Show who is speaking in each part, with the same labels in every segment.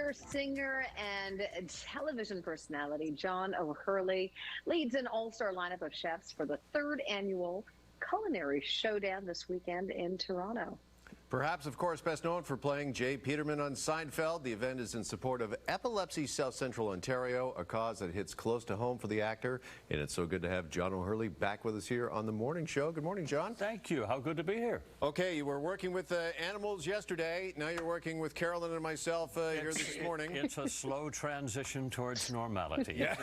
Speaker 1: Author, singer, and television personality John O'Hurley leads an all-star lineup of chefs for the third annual Culinary Showdown this weekend in Toronto.
Speaker 2: Perhaps, of course, best known for playing Jay Peterman on Seinfeld. The event is in support of Epilepsy South Central Ontario, a cause that hits close to home for the actor. And it's so good to have John O'Hurley back with us here on The Morning Show. Good morning, John.
Speaker 3: Thank you. How good to be here.
Speaker 2: Okay, you were working with animals yesterday. Now you're working with Carolyn and myself here this morning.
Speaker 3: It's a slow transition towards normality.
Speaker 2: Yeah.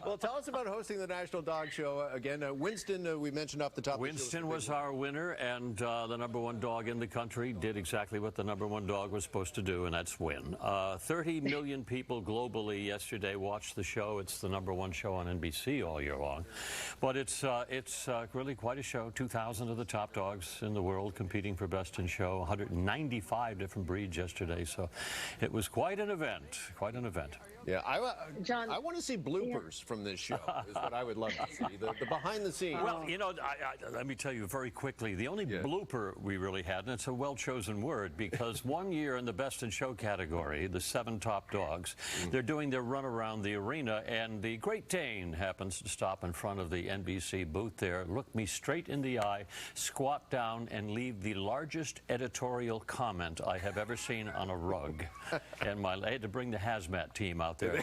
Speaker 2: Well, tell us about hosting the National Dog Show again. Winston, we mentioned off the top.
Speaker 3: Winston was our winner, and the #1 dog in the country did exactly what the #1 dog was supposed to do, and that's win. 30 million people globally yesterday watched the show. It's the #1 show on NBC all year long. But it's really quite a show. 2,000 of the top dogs in the world competing for Best in Show. 195 different breeds yesterday. So it was quite an event. Quite an event.
Speaker 2: Yeah,
Speaker 1: John,
Speaker 2: I want to see bloopers from this show, is what I would love to see, the behind the scenes.
Speaker 3: Well, you know, let me tell you very quickly, the only blooper we really had, and it's a well-chosen word, because one year in the Best in Show category, the 7 top dogs, they're doing their run around the arena, and the Great Dane happens to stop in front of the NBC booth there, look me straight in the eye, squat down, and leave the largest editorial comment I have ever seen on a rug. And I had to bring the hazmat team out there.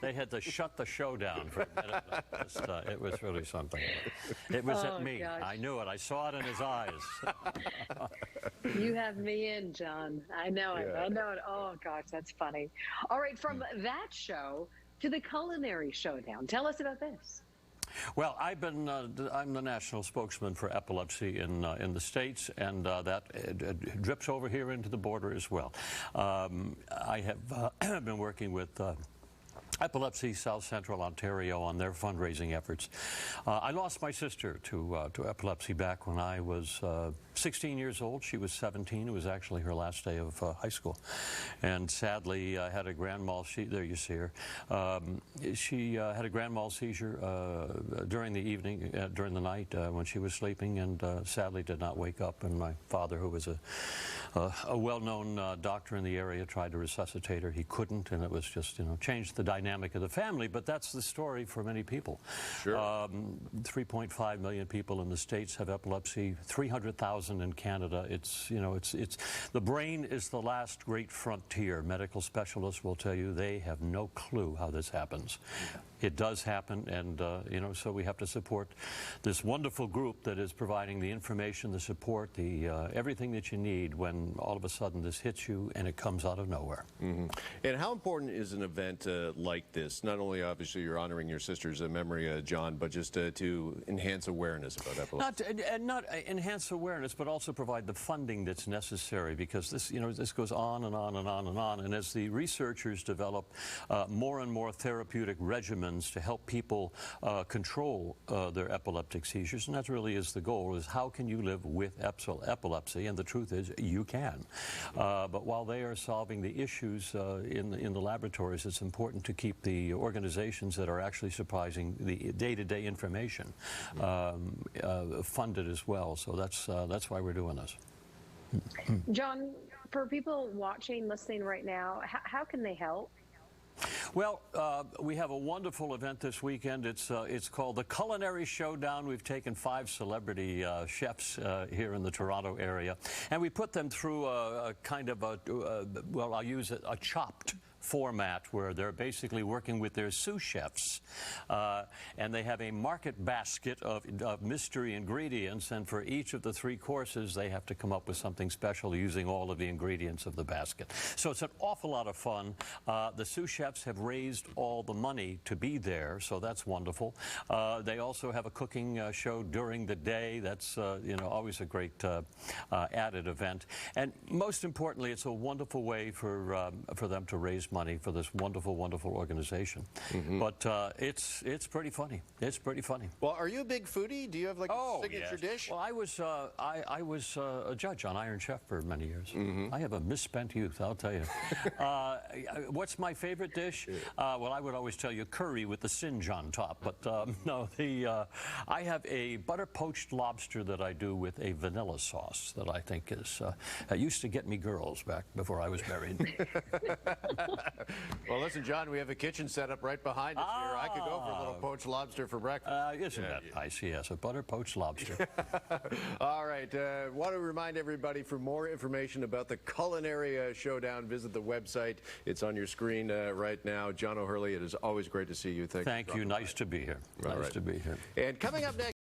Speaker 3: They had to shut the show down for a minute. It was really something. It was at me.
Speaker 1: Gosh.
Speaker 3: I knew it. I saw it in his eyes.
Speaker 1: You have me in, John. I know it. I know it. Oh, gosh, that's funny. All right, from that show to the Culinary Showdown. Tell us about this.
Speaker 3: Well, I'm the national spokesman for epilepsy in the States, and that drips over here into the border as well. I have been working with Epilepsy South Central Ontario on their fundraising efforts. I lost my sister to epilepsy back when I was 16 years old. She was 17. It was actually her last day of high school. And sadly, I had a grand mal seizure. There you see her. She had a grand mal seizure during the evening, during the night when she was sleeping, and sadly did not wake up. And my father, who was a well-known doctor in the area, tried to resuscitate her. He couldn't, and it was just, you know, changed the dynamic of the family. But that's the story for many people.
Speaker 2: Sure.
Speaker 3: 3.5 million people in the States have epilepsy. 300,000 in Canada. It's, you know, it's the brain is the last great frontier. Medical specialists will tell you they have no clue how this happens. It does happen, and you know, so we have to support this wonderful group that is providing the information, the support, the everything that you need when all of a sudden this hits you and it comes out of nowhere.
Speaker 2: And how important is an event like this? Not only, obviously, you're honoring your sister's memory, John, but just to enhance awareness about epilepsy.
Speaker 3: Not enhance awareness, but also provide the funding that's necessary, because this, you know, this goes on and on and on and on. And as the researchers develop more and more therapeutic regimens to help people control their epileptic seizures, and that really is the goal, is how can you live with epilepsy? And the truth is, you can. But while they are solving the issues in the laboratories, it's important to keep the organizations that are actually supplying the day-to-day information funded as well. So that's why we're doing this.
Speaker 1: John, for people watching, listening right now, how can they help?
Speaker 3: Well, we have a wonderful event this weekend. It's called the Culinary Showdown. We've taken 5 celebrity chefs here in the Toronto area, and we put them through a kind of well, I'll use a chopped format where they're basically working with their sous chefs, and they have a market basket of mystery ingredients, and for each of the 3 courses they have to come up with something special using all of the ingredients of the basket. So it's an awful lot of fun. The sous chefs have raised all the money to be there, so that's wonderful. They also have a cooking show during the day. That's you know, always a great added event, and most importantly, it's a wonderful way for them to raise money for this wonderful, wonderful organization. But it's pretty funny. It's pretty funny.
Speaker 2: Well, are you a big foodie? Do you have like a signature dish?
Speaker 3: Well, I was a judge on Iron Chef for many years. I have a misspent youth, I'll tell you. What's my favorite dish? Well, I would always tell you curry with the singe on top, but no, I have a butter poached lobster that I do with a vanilla sauce that I think is used to get me girls back before I was married.
Speaker 2: Well, listen, John, we have a kitchen set up right behind us here. I could go for a little poached lobster for breakfast.
Speaker 3: Isn't that nice? Yes, a butter poached lobster.
Speaker 2: All right. Want to remind everybody, for more information about the Culinary Showdown, visit the website. It's on your screen right now. John O'Hurley, it is always great to see you.
Speaker 3: Thank you. Nice to be here. Nice to be here.
Speaker 2: And coming up next.